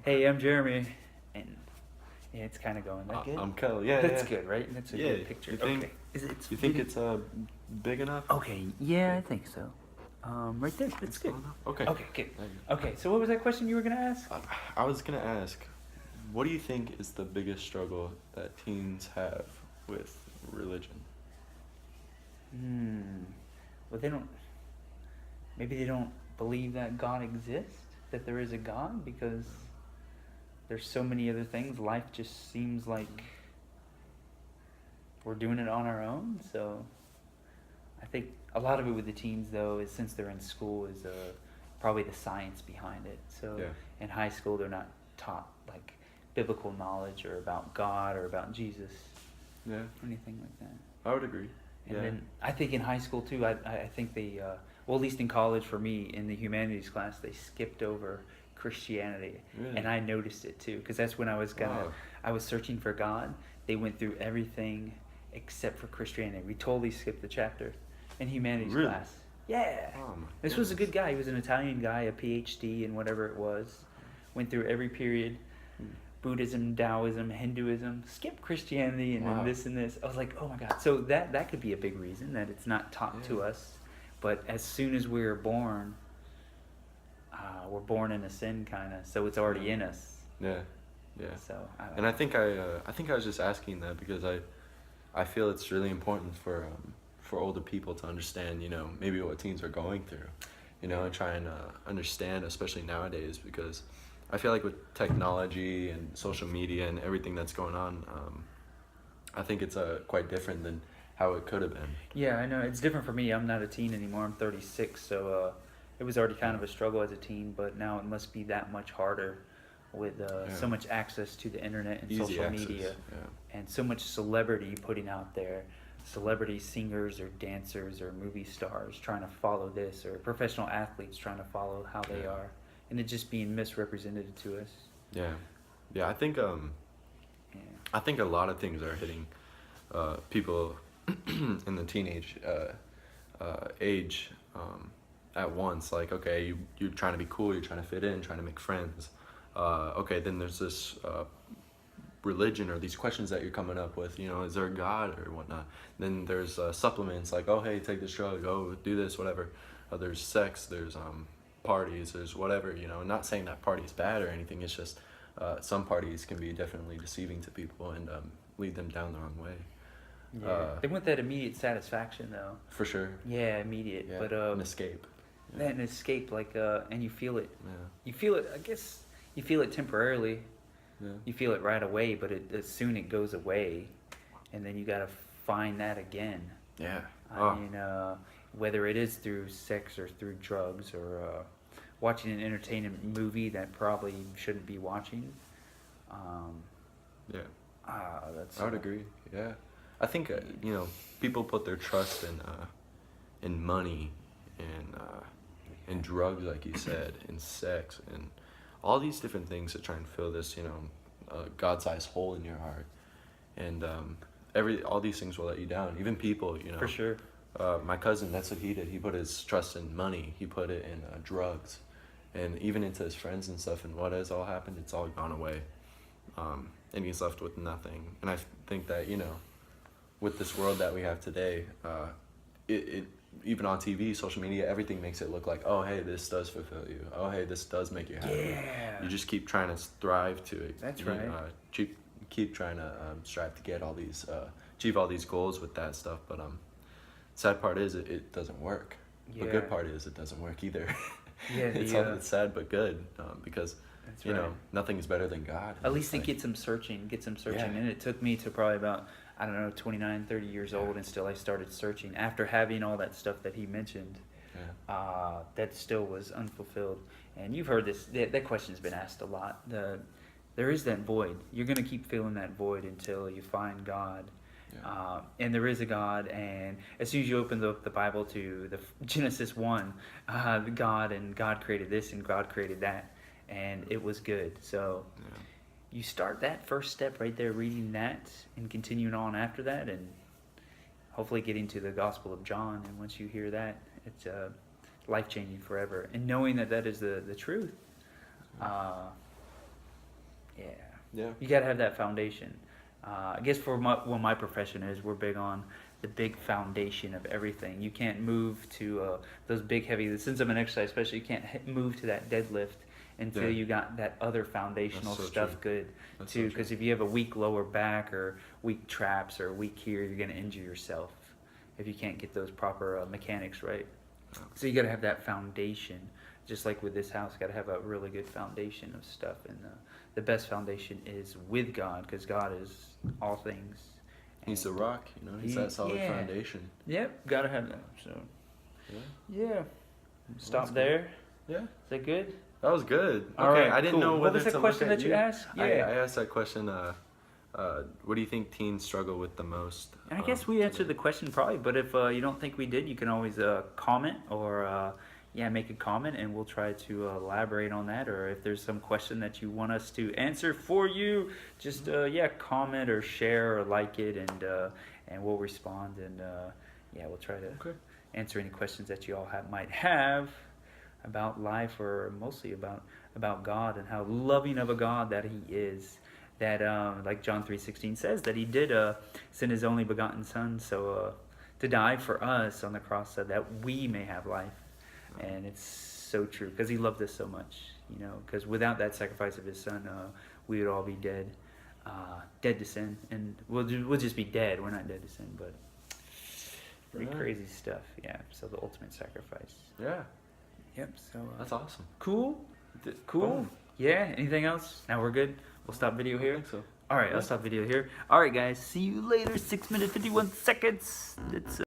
Hey, I'm Jeremy, and yeah, it's kind of going. That good? I'm Kjell. Yeah, That's yeah. good, right? That's a Yeah. good picture. You think? Okay. Is it? You think it's big enough? Okay. Yeah, I think so. Right there. That's It's good. tall enough? Okay. Okay, good. There you go. Okay, so what was that question you were gonna ask? I was gonna ask, what do you think is the biggest struggle that teens have with religion? Hmm. Well, they don't. Maybe they don't believe that God exists. That there is a God because there's so many other things. Life just seems like we're doing it on our own. So I think a lot of it with the teens, though, is since they're in school, is probably the science behind it. So Yeah. in high school, they're not taught like biblical knowledge or about God or about Jesus Yeah. or anything like that. I would agree. And Yeah. then I think in high school too, I think they, well, at least in college for me, in the humanities class, they skipped over Christianity, Really? and I noticed it too, because that's when I was Wow. I was searching for God. They went through everything except for Christianity. We totally skipped the chapter in humanities Really? class. Yeah. Oh my This was a goodness. good guy. He was an Italian guy, a PhD in whatever it was. Went through every period. Buddhism, Taoism, Hinduism, skip Christianity, and Wow. then this and this. I was like, oh my God. So that could be a big reason that it's not taught to Yeah. us. But as soon as we're born in a sin kind of, so it's already in us. Yeah. Yeah. So I don't And know. I think I was just asking that because I feel it's really important for older people to understand, maybe what teens are going through, and try and understand, especially nowadays, because I feel like with technology and social media and everything that's going on, I think it's quite different than how it could have been. Yeah, I know. It's different for me. I'm not a teen anymore. I'm 36, so it was already kind of a struggle as a teen, but now it must be that much harder with so much access to the internet and Easy social access. media, Yeah. and so much celebrity putting out there. Celebrity singers or dancers or movie stars trying to follow this, or professional athletes trying to follow how they Yeah. are, and it just being misrepresented to us. Yeah. Yeah, I think Yeah. a lot of things are hitting people in the teenage age at once. Like, okay, you're trying to be cool, you're trying to fit in, trying to make friends. Okay, then there's this religion or these questions that you're coming up with, is there a God or whatnot. Then there's supplements like, oh, hey, take this drug, oh, do this, whatever. There's sex, there's parties, there's whatever, not saying that party's bad or anything. It's just some parties can be definitely deceiving to people and lead them down the wrong way. Yeah, they want that immediate satisfaction though. For sure. Yeah, immediate. Yeah. But An escape. Yeah. an escape, like and you feel it. Yeah. You feel it. I guess you feel it temporarily. Yeah. You feel it right away, but soon it goes away, and then you gotta find that again. Yeah. I mean, whether it is through sex or through drugs or watching an entertainment movie that probably you shouldn't be watching. Yeah. That's. I would agree. Yeah. I think people put their trust in money and in drugs, like you said, in sex and all these different things to try and fill this God-sized hole in your heart, and all these things will let you down. Even people, For sure. My cousin, that's what he did. He put his trust in money. He put it in drugs, and even into his friends and stuff. And what has all happened? It's all gone away, and he's left with nothing. And I think that with this world that we have today, it even on TV, social media, everything makes it look like, oh, hey, this does fulfill you. Oh, hey, this does make you happy. Yeah. You just keep trying to strive to it. That's right. Keep trying to strive to get all these, achieve all these goals with that stuff. But sad part is it doesn't work. The Yeah. good part is it doesn't work either. Yeah, It's sad but good because That's right. nothing is better than God. At least it Like, gets them searching, Yeah. and it took me to probably about, I don't know, 29, 30 years old, and still I started searching after having all that stuff that he mentioned. Yeah. That still was unfulfilled. And you've heard this, that question's been asked a lot. There is that void. You're going to keep filling that void until you find God. Yeah. And there is a God, and as soon as you open the Bible to the Genesis 1, God created this and God created that, and it was good. So Yeah. you start that first step right there, reading that, and continuing on after that, and hopefully getting to the Gospel of John. And once you hear that, it's life-changing forever. And knowing that is the truth. Yeah. Yeah. You gotta have that foundation. I guess for what my profession is, we're big on the big foundation of everything. You can't move to those big heavy. Since I'm an exercise specialist, you can't move to that deadlift until you got that other foundational stuff good too. Because if you have a weak lower back or weak traps or weak here, you're gonna injure yourself if you can't get those proper mechanics right. So you gotta have that foundation. Just like with this house, gotta have a really good foundation of stuff, and the best foundation is with God, because God is all things. He's the rock, you know. He's that solid foundation. Yep, gotta have that. So, yeah. Stop Cool. there. Yeah. Is that good? That was good. Okay, All right, I didn't know what whether was the to question look at that you asked? Yeah, I asked that question. What do you think teens struggle with the most? I guess we answered the question probably, but if you don't think we did, you can always comment or make a comment, and we'll try to elaborate on that. Or if there's some question that you want us to answer for you, just comment or share or like it, and we'll respond, and we'll try to answer any questions that you all might have about life, or mostly about God and how loving of a God that He is. That like John 3:16 says, that He did send His only begotten Son to die for us on the cross, so that we may have life. And it's so true, because He loved us so much, you know, because without that sacrifice of His Son, we would all be dead to sin, and we'll just be dead. We're not dead to sin, but pretty crazy stuff. Yeah, so the ultimate sacrifice. Yeah. Yep, so that's awesome. Cool. Boom. Yeah, anything else? Now we're good? We'll stop video here? I think so. Alright, I'll stop video here. Alright guys, see you later. 6 minutes 51 seconds. It's